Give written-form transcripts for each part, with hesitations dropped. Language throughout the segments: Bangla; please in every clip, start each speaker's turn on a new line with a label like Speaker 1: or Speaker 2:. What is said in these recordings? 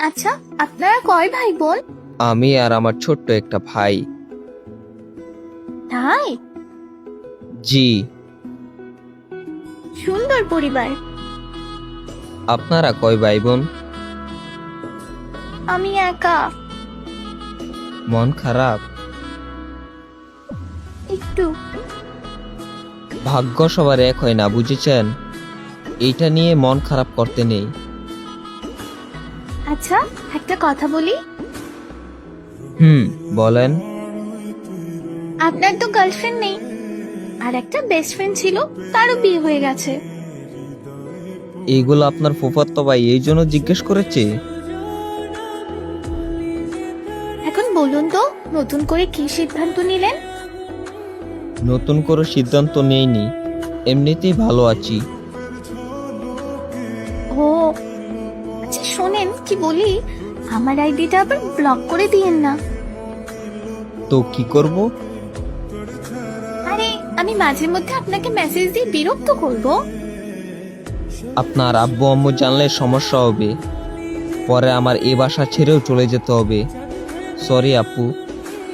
Speaker 1: আচ্ছা, আপনারা কয় ভাই বোন?
Speaker 2: আমি আর আমার ছোট্ট একটা ভাই।
Speaker 1: তাই?
Speaker 2: জি।
Speaker 1: সুন্দর পরিবার।
Speaker 2: আপনারা কয় ভাই বোন?
Speaker 1: আমি একা।
Speaker 2: মন খারাপ?
Speaker 1: একটু।
Speaker 2: ভাগ্য সবার এক হয় না, বুঝেছেন? এইটা নিয়ে মন খারাপ করতে নেই।
Speaker 1: আচ্ছা, একটা কথা বলি।
Speaker 2: বলেন।
Speaker 1: আপনার তো গার্লফ্রেন্ড নেই, আর একটা বেস্ট ফ্রেন্ড ছিল, তারও বিয়ে হয়ে গেছে।
Speaker 2: এইগুলো আপনার ফুফাতো ভাই এই জন্য জিজ্ঞেস করেছে?
Speaker 1: এখন বলুন তো, নতুন করে কি সিদ্ধান্ত নিলেন?
Speaker 2: নতুন করে সিদ্ধান্ত নেইনি, এমনিতেই ভালো আছি।
Speaker 1: ও আচ্ছা, শোনেন কি বলি, আমার আইডিটা আবার ব্লক করে দিয়েন না।
Speaker 2: তো কি করব?
Speaker 1: আরে, আমি মাঝে মধ্যে আপনাকে মেসেজ দিয়ে বিরক্ত করব।
Speaker 2: আপনার আব্বু আম্মু জানলে সমস্যা হবে, পরে আমার এই বাসা ছেড়েও চলে যেতে হবে। সরি আপু।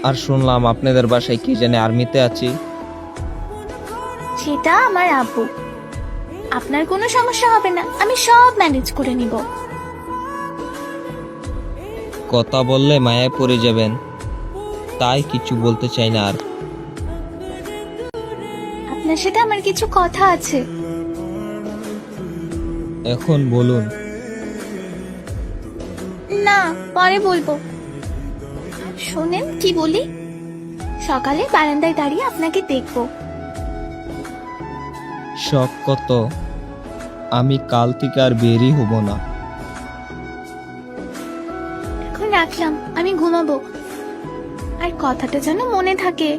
Speaker 2: আর শুনলাম আপনাদের বাসায় কে জানে আর্মিতে আছে।
Speaker 1: সেটা আমার আব্বু। আপনার কোনো সমস্যা হবে না, আমি সব ম্যানেজ করে নিব।
Speaker 2: কথা বললে মায়ায় পড়ে যাবেন, তাই কিছু বলতে চাই না আর।
Speaker 1: আপনার সাথে আমার কিছু কথা আছে।
Speaker 2: এখন বলুন।
Speaker 1: না, পরে বলবো। শোনেন কি বলি, সকালে বারান্দায় দাঁড়িয়ে আপনাকে দেখবো।
Speaker 2: শখ কত, আমি কাল থেকে আর বেরই হব না।
Speaker 1: এখন রাখলাম, আমি ঘুমাবো। আর কথাটা যেন মনে থাকে।